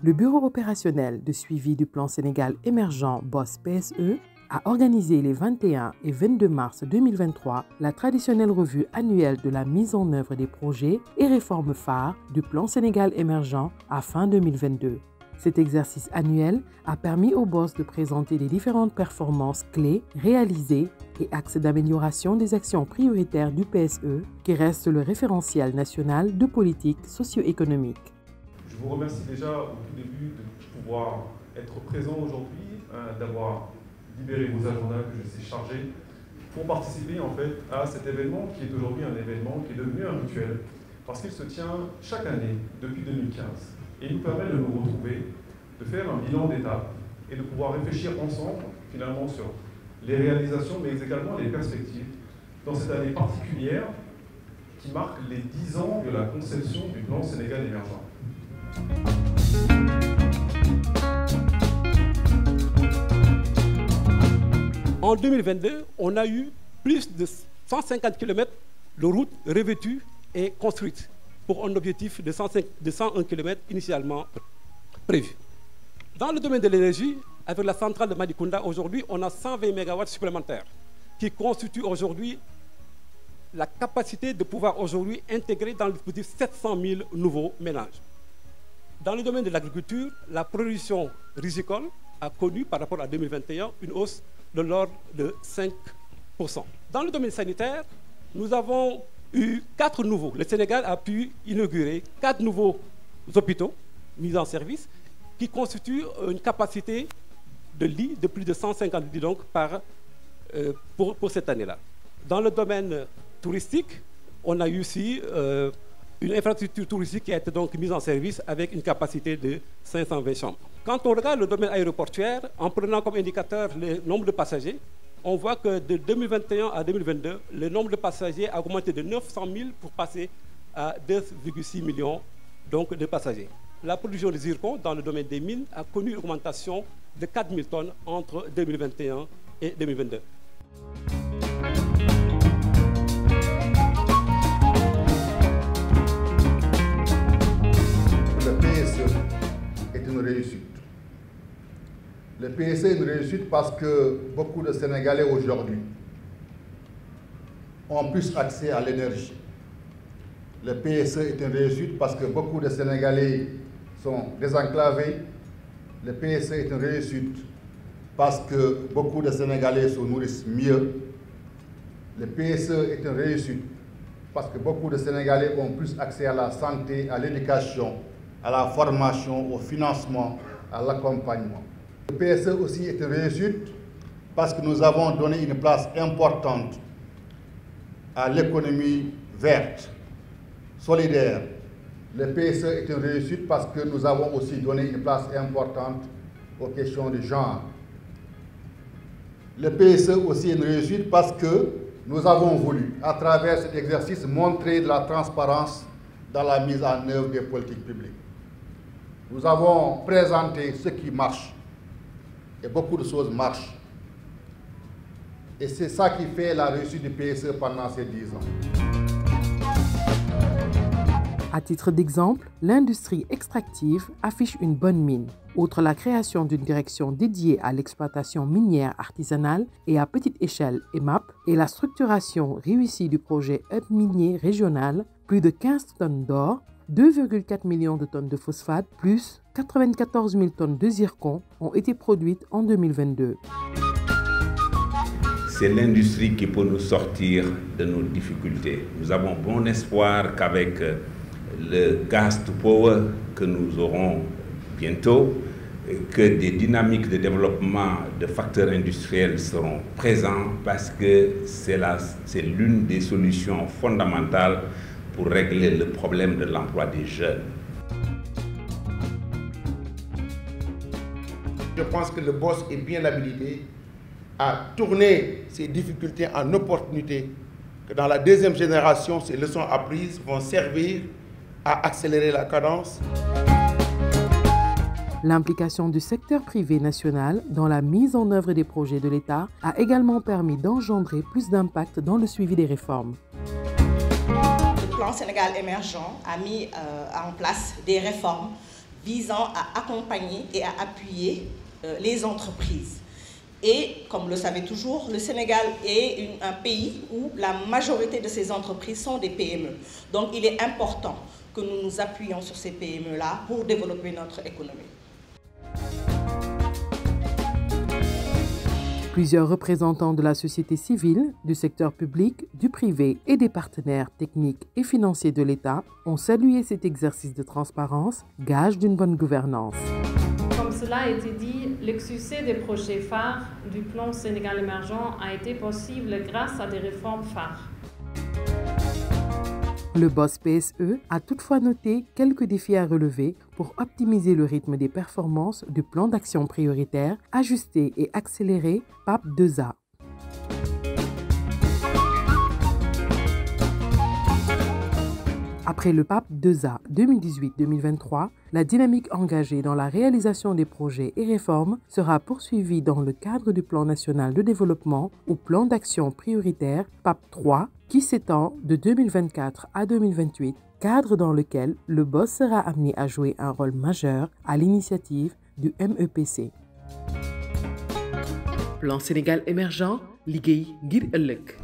Le Bureau opérationnel de suivi du plan Sénégal émergent BOSS PSE a organisé les 21 et 22 mars 2023 la traditionnelle revue annuelle de la mise en œuvre des projets et réformes phares du plan Sénégal émergent à fin 2022. Cet exercice annuel a permis au BOSS de présenter les différentes performances clés réalisées et axes d'amélioration des actions prioritaires du PSE, qui reste le référentiel national de politique socio-économique. Je vous remercie déjà au tout début de pouvoir être présent aujourd'hui, d'avoir libéré vos agendas que je sais chargés pour participer en fait à cet événement qui est aujourd'hui un événement qui est devenu un rituel parce qu'il se tient chaque année depuis 2015 et nous permet de nous retrouver, de faire un bilan d'étape et de pouvoir réfléchir ensemble finalement sur les réalisations mais également les perspectives dans cette année particulière qui marque les 10 ans de la conception du plan Sénégal émergent. En 2022, on a eu plus de 150 km de routes revêtues et construites pour un objectif de 101 km initialement prévu. Dans le domaine de l'énergie, avec la centrale de Malicounda, aujourd'hui, on a 120 MW supplémentaires qui constituent aujourd'hui la capacité de pouvoir aujourd'hui intégrer dans le dispositif 700 000 nouveaux ménages. Dans le domaine de l'agriculture, la production rizicole a connu par rapport à 2021 une hausse de l'ordre de 5%. Dans le domaine sanitaire, nous avons eu 4 nouveaux. Le Sénégal a pu inaugurer 4 nouveaux hôpitaux mis en service qui constituent une capacité de lits de plus de 150 lits donc pour cette année-là. Dans le domaine touristique, on a eu aussi une infrastructure touristique qui a été donc mise en service avec une capacité de 520 chambres. Quand on regarde le domaine aéroportuaire, en prenant comme indicateur le nombre de passagers, on voit que de 2021 à 2022, le nombre de passagers a augmenté de 900 000 pour passer à 2,6 millions donc, de passagers. La production de zircon dans le domaine des mines a connu une augmentation de 4 000 tonnes entre 2021 et 2022. Le PSE est une réussite. Le PSE est une réussite parce que beaucoup de Sénégalais aujourd'hui ont plus accès à l'énergie. Le PSE est une réussite parce que beaucoup de Sénégalais sont désenclavés. Le PSE est une réussite parce que beaucoup de Sénégalais se nourrissent mieux. Le PSE est une réussite parce que beaucoup de Sénégalais ont plus accès à la santé, à l'éducation, à la formation, au financement, à l'accompagnement. Le PSE aussi est une réussite parce que nous avons donné une place importante à l'économie verte, solidaire. Le PSE est une réussite parce que nous avons aussi donné une place importante aux questions de genre. Le PSE aussi est une réussite parce que nous avons voulu, à travers cet exercice, montrer de la transparence dans la mise en œuvre des politiques publiques. Nous avons présenté ce qui marche et beaucoup de choses marchent. Et c'est ça qui fait la réussite du PSE pendant ces 10 ans. À titre d'exemple, l'industrie extractive affiche une bonne mine. Outre la création d'une direction dédiée à l'exploitation minière artisanale et à petite échelle EMAP et la structuration réussie du projet Hub minier régional, plus de 15 tonnes d'or, 2,4 millions de tonnes de phosphate plus 94 000 tonnes de zircon ont été produites en 2022. C'est l'industrie qui peut nous sortir de nos difficultés. Nous avons bon espoir qu'avec le gas to power que nous aurons bientôt, que des dynamiques de développement de facteurs industriels seront présents parce que c'est l'une des solutions fondamentales pour régler le problème de l'emploi des jeunes. Je pense que le BOSS est bien habilité à tourner ces difficultés en opportunités, que dans la deuxième génération, ces leçons apprises vont servir à accélérer la cadence. L'implication du secteur privé national dans la mise en œuvre des projets de l'État a également permis d'engendrer plus d'impact dans le suivi des réformes. Le plan Sénégal émergent a mis en place des réformes visant à accompagner et à appuyer les entreprises. Et, comme vous le savez toujours, le Sénégal est un pays où la majorité de ces entreprises sont des PME. Donc il est important que nous nous appuyions sur ces PME-là pour développer notre économie. Plusieurs représentants de la société civile, du secteur public, du privé et des partenaires techniques et financiers de l'État ont salué cet exercice de transparence, gage d'une bonne gouvernance. Comme cela a été dit, le succès des projets phares du plan Sénégal émergent a été possible grâce à des réformes phares. Le boss PSE a toutefois noté quelques défis à relever pour optimiser le rythme des performances du plan d'action prioritaire, ajuster et accélérer PAP 2A. Après le PAP 2A 2018-2023, la dynamique engagée dans la réalisation des projets et réformes sera poursuivie dans le cadre du plan national de développement ou plan d'action prioritaire PAP 3 qui s'étend de 2024 à 2028, cadre dans lequel le BOSS sera amené à jouer un rôle majeur à l'initiative du MEPC. Plan Sénégal émergent, liggéey ngir ëllëg.